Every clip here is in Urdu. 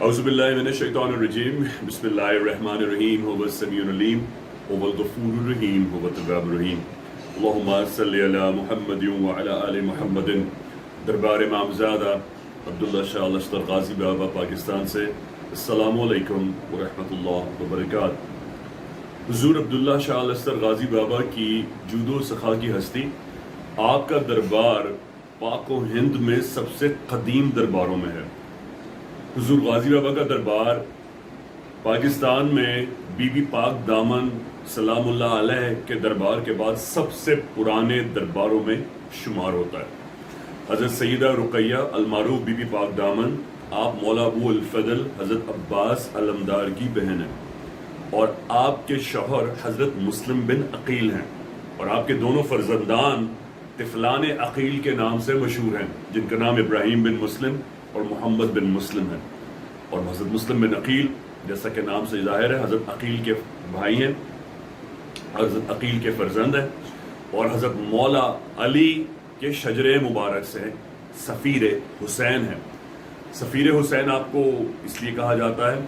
اعوذ باللہ من الشیطان الرجیم بسم اللہ الرحمن الرحیم هو السمیع العلیم هو الغفور الرحیم هو التواب الرحیم اللہم صلی علی محمد وعلی آل محمد۔ دربار امامزادہ عبداللہ شاہ لشکر غازی بابا پاکستان سے السلام علیکم ورحمۃ اللہ وبرکاتہ۔ حضور عبداللہ شاہ لشکر غازی بابا کی جود و سخا کی ہستی، آپ کا دربار پاک و ہند میں سب سے قدیم درباروں میں ہے۔ حضور غازی بابا کا دربار پاکستان میں بی بی پاک دامن سلام اللہ علیہ کے دربار کے بعد سب سے پرانے درباروں میں شمار ہوتا ہے۔ حضرت سیدہ رقیہ المعروف بی بی پاک دامن آپ مولا ابو الفضل حضرت عباس علمدار کی بہن ہیں، اور آپ کے شوہر حضرت مسلم بن عقیل ہیں، اور آپ کے دونوں فرزندان طفلان عقیل کے نام سے مشہور ہیں، جن کا نام ابراہیم بن مسلم اور محمد بن مسلم ہے۔ اور حضرت مسلم بن عقیل جیسا کہ نام سے ظاہر ہے حضرت عقیل کے بھائی ہیں، حضرت عقیل کے فرزند ہیں، اور حضرت مولا علی کے شجرے مبارک سے سفیر حسین ہیں۔ سفیر حسین آپ کو اس لیے کہا جاتا ہے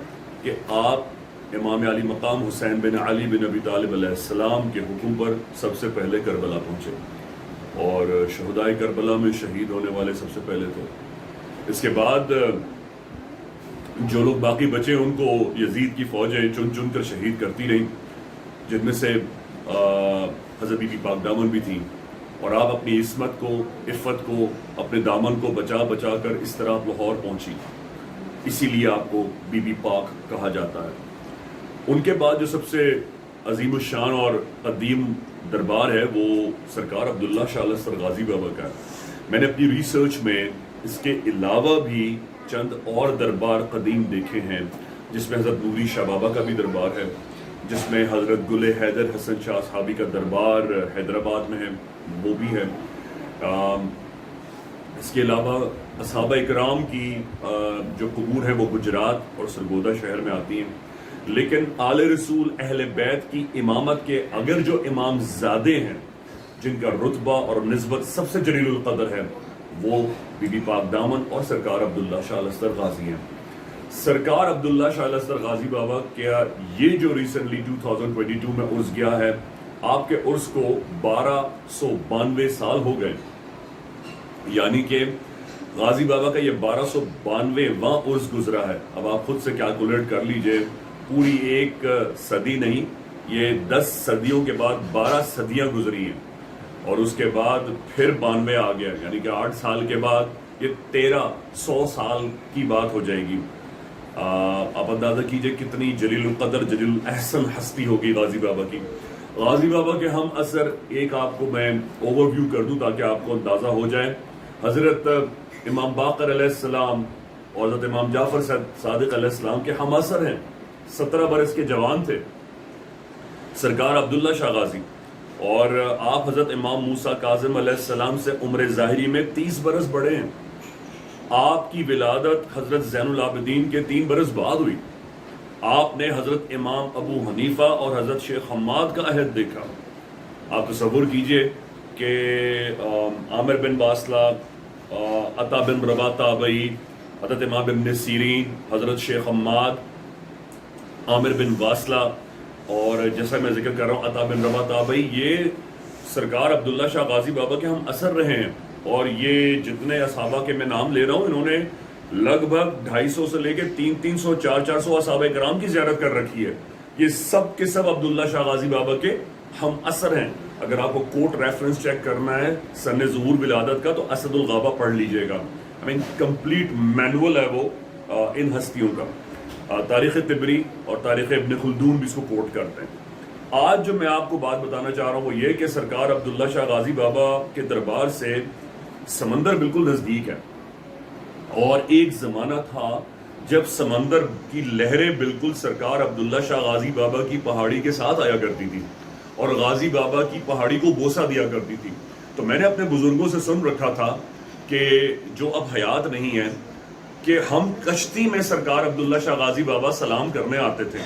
کہ آپ امام علی مقام حسین بن علی بن ابی طالب علیہ السلام کے حکم پر سب سے پہلے کربلا پہنچے، اور شہدائے کربلا میں شہید ہونے والے سب سے پہلے تھے۔ اس کے بعد جو لوگ باقی بچے ان کو یزید کی فوجیں چن چن کر شہید کرتی رہیں، جن میں سے حضرت بی بی پاک دامن بھی تھیں، اور آپ اپنی عصمت کو، عفت کو، اپنے دامن کو بچا بچا کر اس طرح لاہور پہنچی، اسی لیے آپ کو بی بی پاک کہا جاتا ہے۔ ان کے بعد جو سب سے عظیم الشان اور قدیم دربار ہے وہ سرکار عبداللہ شاہ لشکر غازی بابا کا ہے۔ میں نے اپنی ریسرچ میں اس کے علاوہ بھی چند اور دربار قدیم دیکھے ہیں، جس میں حضرت نوری شاہ بابا کا بھی دربار ہے، جس میں حضرت گل حیدر حسن شاہ صحابی کا دربار حیدرآباد میں ہے، وہ بھی ہے۔ اس کے علاوہ اصحابہ اکرام کی جو قبور ہیں وہ گجرات اور سرگودا شہر میں آتی ہیں، لیکن آل رسول اہل بیت کی امامت کے اگر جو امام زادے ہیں جن کا رتبہ اور نسبت سب سے جلیل القدر ہے، وہ بی بی پاک دامن اور سرکار عبداللہ شاہ لشکر غازی ہیں۔ سرکار عبداللہ شاہ لشکر غازی بابا کیا یہ جو ریسنٹلی 2022 میں عرس گیا ہے، آپ کے عرس کو 1292 سال ہو گئے، یعنی کہ غازی بابا کا یہ 1292واں عرس گزرا ہے۔ اب آپ خود سے کیلکولیٹ کر لیجئے، پوری ایک صدی نہیں، یہ 10 صدیوں کے بعد 12 صدیاں گزری ہیں، اور اس کے بعد پھر 92 آ گیا، یعنی کہ 8 سال کے بعد یہ 1300 سال کی بات ہو جائے گی۔ آپ اندازہ کیجئے کتنی جلیل القدر جلیل الاحسن ہستی ہوگی غازی بابا کی۔ غازی بابا کے ہم اثر ایک آپ کو میں اوور ویو کر دوں تاکہ آپ کو اندازہ ہو جائے۔ حضرت امام باقر علیہ السلام اور حضرت امام جعفر صادق علیہ السلام کے ہم اثر ہیں، 17 برس کے جوان تھے سرکار عبداللہ شاہ غازی، اور آپ حضرت امام موسیٰ کاظم علیہ السلام سے عمر ظاہری میں 30 برس بڑے ہیں۔ آپ کی ولادت حضرت زین العابدین کے 3 برس بعد ہوئی۔ آپ نے حضرت امام ابو حنیفہ اور حضرت شیخ حماد کا عہد دیکھا۔ آپ تصور کیجئے کہ عامر بن واصلہ، عطا بن رباح تابعی، حضرت امام ابن سیرین، حضرت شیخ حماد، عامر بن واصلہ، اور جیسا میں ذکر کر رہا ہوں عطا بن رباح تابعی، یہ سرکار عبداللہ شاہ غازی بابا کے ہم اثر رہے ہیں، اور یہ جتنے اصحابہ کے میں نام لے رہا ہوں انہوں نے لگ بھگ 250 سے لے کے 300 400 اصحابہ کرام کی زیارت کر رکھی ہے۔ یہ سب کے سب عبداللہ شاہ غازی بابا کے ہم اثر ہیں۔ اگر آپ کو کوٹ ریفرنس چیک کرنا ہے سن ظہور ولادت کا تو اسد الغابہ پڑھ لیجئے گا، کمپلیٹ مینول ہے وہ ان ہستیوں کا۔ تاریخ طبری اور تاریخ ابن خلدون بھی اس کو کوٹ کرتے ہیں۔ آج جو میں آپ کو بات بتانا چاہ رہا ہوں وہ یہ کہ سرکار عبداللہ شاہ غازی بابا کے دربار سے سمندر بالکل نزدیک ہے، اور ایک زمانہ تھا جب سمندر کی لہریں بالکل سرکار عبداللہ شاہ غازی بابا کی پہاڑی کے ساتھ آیا کرتی تھی، اور غازی بابا کی پہاڑی کو بوسہ دیا کرتی تھی۔ تو میں نے اپنے بزرگوں سے سن رکھا تھا کہ جو اب حیات نہیں ہے، کہ ہم کشتی میں سرکار عبداللہ شاہ غازی بابا سلام کرنے آتے تھے،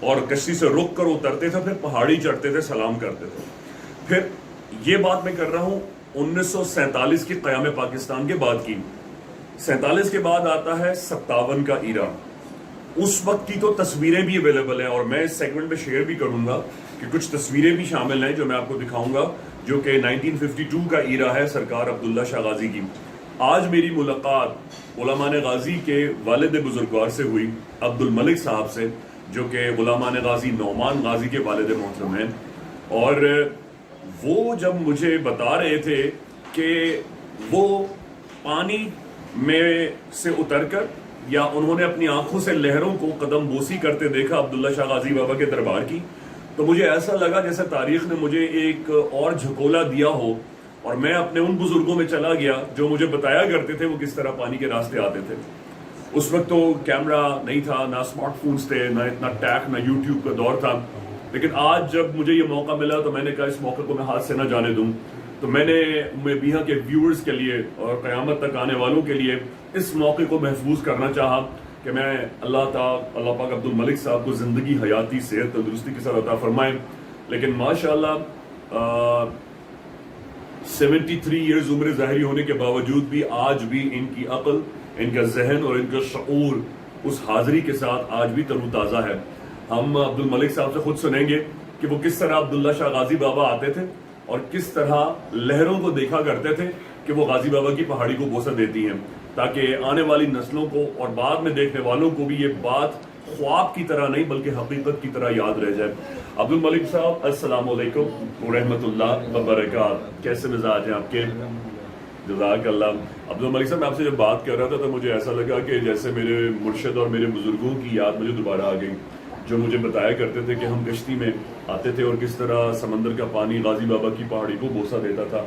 اور کشتی سے رک کر اترتے تھے، پھر پہاڑی چڑھتے تھے، سلام کرتے تھے۔ پھر یہ بات میں کر رہا ہوں 1947 کی قیام پاکستان کے بعد کی۔ 47 کے بعد آتا ہے 57 کا ایرا، اس وقت کی تو تصویریں بھی اویلیبل ہیں اور میں اس سیگمنٹ میں شیئر بھی کروں گا کہ کچھ تصویریں بھی شامل ہیں جو میں آپ کو دکھاؤں گا، جو کہ 1952 کا ایرا ہے سرکار عبداللہ شاہ غازی کی۔ آج میری ملاقات غلامان غازی کے والد بزرگوار سے ہوئی، عبد الملک صاحب سے، جو کہ غلامان غازی نعمان غازی کے والد محترم ہیں، اور وہ جب مجھے بتا رہے تھے کہ وہ پانی میں سے اتر کر یا انہوں نے اپنی آنکھوں سے لہروں کو قدم بوسی کرتے دیکھا عبداللہ شاہ غازی بابا کے دربار کی، تو مجھے ایسا لگا جیسے تاریخ نے مجھے ایک اور جھکولا دیا ہو اور میں اپنے ان بزرگوں میں چلا گیا جو مجھے بتایا کرتے تھے وہ کس طرح پانی کے راستے آتے تھے۔ اس وقت تو کیمرہ نہیں تھا، نہ اسمارٹ فونز تھے، نہ اتنا ٹیک، نہ یوٹیوب کا دور تھا، لیکن آج جب مجھے یہ موقع ملا تو میں نے کہا اس موقع کو میں ہاتھ سے نہ جانے دوں، تو میں نے میڈیا کے ویورز کے لیے اور قیامت تک آنے والوں کے لیے اس موقع کو محفوظ کرنا چاہا کہ میں اللہ پاک عبد الملک صاحب کو زندگی، حیاتی، صحت، تندرستی کے ساتھ عطا فرمائیں۔ لیکن ماشاءاللہ 73 ایئرز عمر ظاہری ہونے کے باوجود بھی آج بھی ان کی عقل، ان کا ذہن اور ان کا شعور اس حاضری کے ساتھ آج بھی تر و تازہ ہے۔ ہم عبد الملک صاحب سے خود سنیں گے کہ وہ کس طرح عبداللہ شاہ غازی بابا آتے تھے اور کس طرح لہروں کو دیکھا کرتے تھے کہ وہ غازی بابا کی پہاڑی کو بوسہ دیتی ہیں، تاکہ آنے والی نسلوں کو اور بعد میں دیکھنے والوں کو بھی یہ بات خواب کی طرح نہیں بلکہ حقیقت کی طرح یاد رہ جائے۔ عبد الملک صاحب السلام علیکم ورحمۃ اللہ وبرکاتہ، کیسے مزاج ہیں آپ کے؟ جزاک اللہ۔ عبد الملک صاحب میں آپ سے جب بات کر رہا تھا تو مجھے ایسا لگا کہ جیسے میرے مرشد اور میرے بزرگوں کی یاد مجھے دوبارہ آ گئی، جو مجھے بتایا کرتے تھے کہ ہم کشتی میں آتے تھے اور کس طرح سمندر کا پانی غازی بابا کی پہاڑی کو بوسہ دیتا تھا۔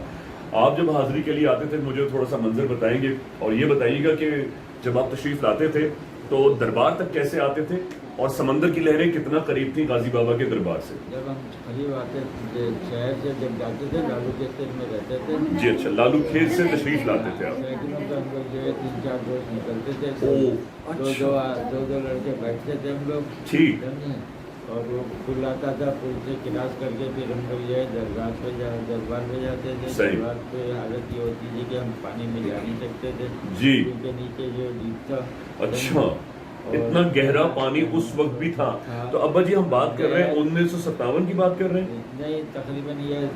آپ جب حاضری کے لیے آتے تھے مجھے تھوڑا سا منظر بتائیں گے اور یہ بتائیے گا کہ جب آپ تشریف لاتے تھے تو دربار تک کیسے آتے تھے اور سمندر کی لہریں کتنا قریب تھیں غازی بابا کے دربار سے؟ جب ہم قریب آتے تھے شہر سے، جب جاتے تھے لالو کھیت میں رہتے تھے۔ جی اچھا، لالو کھیت سے تشریف لاتے تھے آپ؟ سائیکلوں پہ ہم لوگ جو ہے 3-4 دوست نکلتے تھے، دو لڑکے بیٹھتے تھے ہم لوگ، ٹھیک، اور وہ پل آتا تھا، پل سے کراس کر کے پھر ہم لوگ جو ہے دربار پہ جاتے تھے۔ دربار پہ حالت یہ ہوتی تھی کہ ہم پانی میں جا نہیں سکتے تھے جی، کے نیچے جو ڈیپ تھا۔ اچھا، اتنا گہرا پانی اس وقت بھی تھا؟ تو ابا جی ہم بات کر رہے ہیں 1957 کی بات کر رہے ہیں؟ نہیں، تقریباً یہ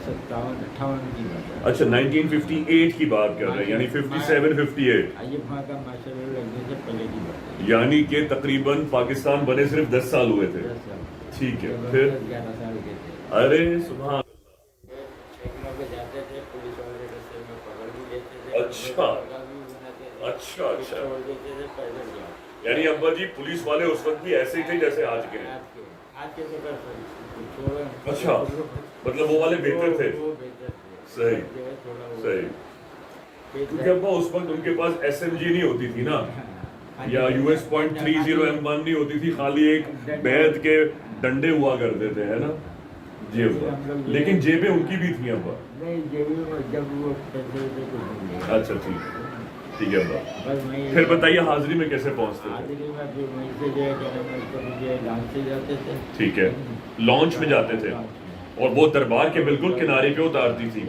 57-58 کی بات ہے۔ اچھا 1958 کی بات کر رہے ہیں، یعنی 57-58۔ ایوب خان کا مارشل لاء لگنے سے پہلے کی بات ہے، یعنی کہ تقریباً پاکستان بنے صرف 10 سال ہوئے تھے۔ 10 سال۔ ٹھیک ہے، پھر 11 سال کے تھے۔ ارے سبحان، سائیکلوں پہ جاتے تھے، پولیس والے رستے میں پکڑ بھی لیتے تھے، اچھا اچھا اچھا، یعنی ابا جی پولیس والے اس وقت بھی ایسے ہی تھے جیسے آج کے ہیں؟ آج کے تو اچھا، مطلب وہ والے بہتر تھے؟ صحیح صحیح، کیونکہ ابا اس وقت ان کے پاس SMG نہیں ہوتی تھی نا، یا US.30 M1 نہیں ہوتی تھی، خالی ایک بیت کے ڈنڈے ہوا کرتے تھے، ہے نا؟ جی ابا، لیکن جیبیں ان کی بھی تھیں ابا؟ نہیں، جب وہ پیسے تھے تو اچھا ٹھیک ہے ابا۔ پھر بتائیے حاضری میں کیسے پہنچتے تھے؟ حاضری میں پھر وہیں سے جو ہے لانچ سے جاتے تھے۔ ٹھیک ہے، لانچ میں جاتے تھے اور وہ دربار کے بالکل کنارے پہ اتارتی تھی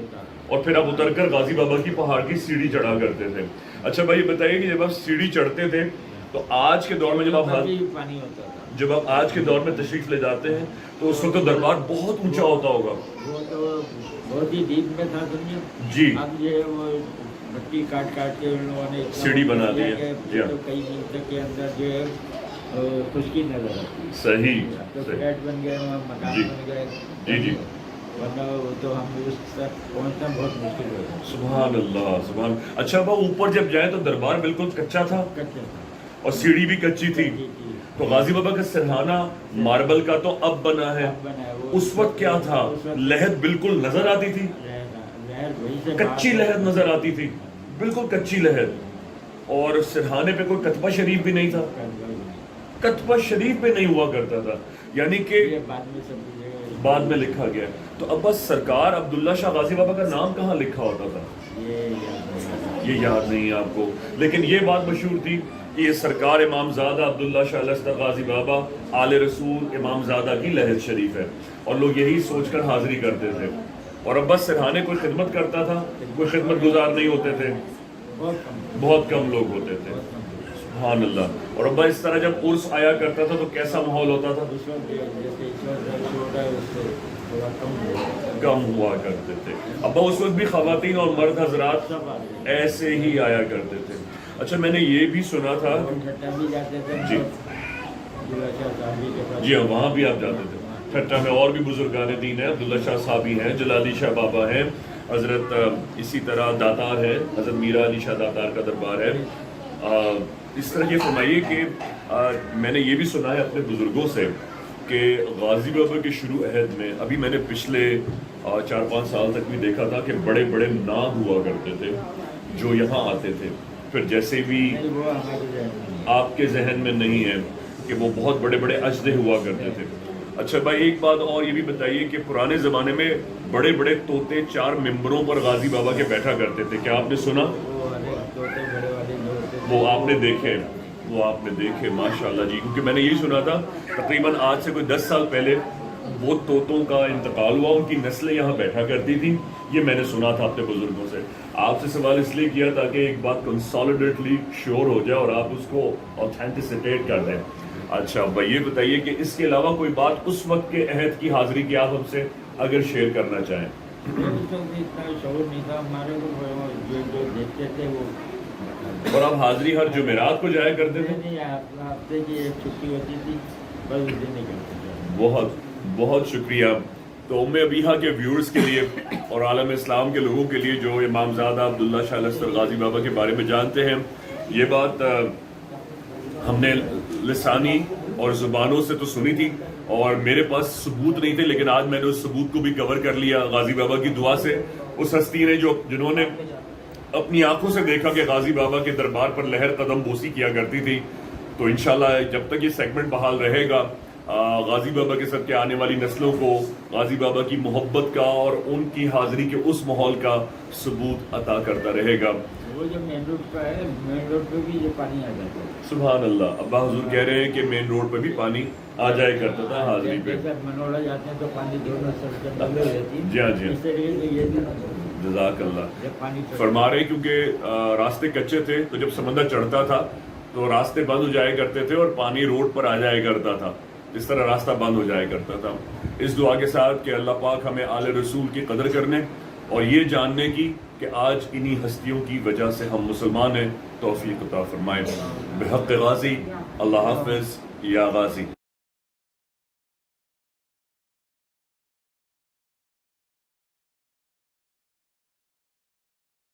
اور پھر آپ اتر کر غازی بابا کی پہاڑ کی سیڑھی چڑھا کرتے تھے۔ اچھا بھائی بتائیے کہ جب آپ سیڑھی چڑھتے تھے تو آج کے دور میں جب آپ آج کے دور میں تشریف لے جاتے ہیں تو اس وقت دربار بہت اونچا ہوتا ہوگا؟ وہ تو بہت ہی ڈیپ میں تھا دنیا جی، اب یہ وہ مٹی کاٹ کے ان لوگوں نے سیڑھی بنا دی ہے، جی ہاں، تو کئی میل کے اندر جو ہے خشکی نظر آتی ہے۔ صحیح، تو فلیٹ بن گئے، وہاں مکان بن گئے، جی جی، ورنہ تو ہم اس تک پہنچنا بہت مشکل ہو گیا۔ سبحان اللہ سبحان۔ اچھا ابا اوپر جب جائیں تو دربار بالکل کچا تھا کچا تھا اور سیڑھی بھی کچی تھی، تو غازی بابا کا سرہانہ ماربل کا تو اب بنا ہے، اس وقت کیا تھا؟ لہد بالکل نظر آتی تھی، کچی لہد نظر آتی تھی، بالکل کچی لہد، اور سرہانے پہ کوئی کتبہ شریف بھی نہیں تھا، کتبہ شریف پہ نہیں ہوا کرتا تھا، یعنی کہ بعد میں لکھا گیا۔ تو اب بس سرکار عبداللہ شاہ غازی بابا کا نام کہاں لکھا ہوتا تھا؟ یہ یاد نہیں ہے آپ کو، لیکن یہ بات مشہور تھی کہ یہ سرکار امام زادہ عبداللہ شاہ لشکر غازی بابا آل رسول امام زادہ کی لہد شریف ہے، اور لوگ یہی سوچ کر حاضری کرتے تھے۔ اور اب بس سرہانے کوئی خدمت کرتا تھا، کوئی خدمت گزار نہیں ہوتے تھے، بہت کم لوگ ہوتے تھے۔ سبحان اللہ. اور ابا اس طرح جب عرس آیا کرتا تھا تو کیسا ماحول ہوتا تھا؟ اس وقت جیسے اس وقت رش ہوتا ہے اس سے تھوڑا کم ہوا کرتے تھے. ابا اس وقت بھی خواتین اور مرد حضرات سب آ گئے. ایسے ہی آیا کرتے تھے. اچھا میں نے یہ بھی سنا تھا ٹھٹا بھی جاتے تھے جی عبداللہ شاہ صاحبی کے پاس. جی ہاں وہاں بھی آپ جاتے تھے. ٹھٹا میں اور بھی بزرگان دین ہیں, عبداللہ شاہ صاحبی ہیں, جلالی شاہ بابا ہیں, حضرت اسی طرح داتار ہے, حضرت میرا علی شاہ داتار کا دربار ہے. اس طرح یہ فرمائیے کہ میں نے یہ بھی سنا ہے اپنے بزرگوں سے کہ غازی بابا کے شروع عہد میں, ابھی میں نے پچھلے 4-5 سال تک بھی دیکھا تھا کہ بڑے بڑے نام ہوا کرتے تھے جو یہاں آتے تھے. پھر جیسے بھی وہ ہمارے ذہن میں آپ کے ذہن میں نہیں ہے کہ وہ بہت بڑے بڑے اجدے ہوا کرتے تھے. اچھا بھائی ایک بات اور یہ بھی بتائیے کہ پرانے زمانے میں بڑے بڑے طوطے 4 ممبروں پر غازی بابا کے بیٹھا کرتے تھے, کیا آپ نے سنا؟ وہ والے طوطے بڑے والے جو ہوتے تھے وہ آپ نے دیکھے ماشاءاللہ جی, کیونکہ میں نے یہی سنا تھا تقریباً آج سے کوئی 10 سال پہلے وہ طوطوں کا انتقال ہوا, ان کی نسلیں یہاں بیٹھا کرتی تھیں. یہ میں نے سنا تھا اپنے بزرگوں سے. آپ سے سوال اس لیے کیا تاکہ ایک بات کنسالیڈیٹلی شیور ہو جائے اور آپ اس کو آتھینٹسٹیٹ کر دیں. اچھا بھائی یہ بتائیے کہ اس کے علاوہ کوئی بات اس وقت کے عہد کی حاضری کی آپ ہم سے اگر شیئر کرنا چاہیں. اس وقت اتنا شعور نہیں تھا ہمارے کو, جو دیکھتے تھے وہ اور آپ حاضری ہر جمعرات کو جایا کرتے تھے؟ نہیں, ہفتے کی ایک چھٹی ہوتی تھی بس اس دن نکلتے تھے. بہت بہت شکریہ. تو ام ابیہا کے ویورز کے لیے اور عالم اسلام کے لوگوں کے لیے جو امامزادہ عبداللہ شاہ لشکر غازی بابا کے بارے میں جانتے ہیں, یہ بات ہم نے لسانی اور زبانوں سے تو سنی تھی اور میرے پاس ثبوت نہیں تھے, لیکن آج میں نے اس ثبوت کو بھی کور کر لیا غازی بابا کی دعا سے. اس ہستی نے جنہوں نے اپنی آنکھوں سے دیکھا کہ غازی بابا کے دربار پر لہر قدم بوسی کیا کرتی تھی. تو انشاءاللہ جب تک یہ سیگمنٹ بحال رہے گا غازی بابا کے صدقے آنے والی نسلوں کو غازی بابا کی محبت کا اور ان کی حاضری کے اس ماحول کا ثبوت عطا کرتا رہے گا. وہ جو مین روڈ پر ہے, مین روڈ پہ بھی یہ پانی آ جاتا ہے. سبحان اللہ. ابا حضور کہہ رہے ہیں کہ مین روڈ پہ بھی پانی آ جائے کرتا تھا حاضری پہ. جیسے منوڑا جاتے ہیں تو پانی دونوں سڑکیں بندے رہتی ہیں, جی ہاں جی اس طریقے سے یہ بھی جزاک اللہ. جب پانی فرما رہے کیونکہ راستے کچے تھے تو جب سمندر چڑھتا تھا تو راستے بند ہو جایا کرتے تھے اور پانی روڈ پر آ جایا کرتا تھا, اس طرح راستہ بند ہو جایا کرتا تھا. اس دعا کے ساتھ کہ اللہ پاک ہمیں آل رسول کی قدر کرنے اور یہ جاننے کی کہ آج انہی ہستیوں کی وجہ سے ہم مسلمان ہیں, توفیق عطا فرمائے. بحق غازی اللہ حافظ یا غازی.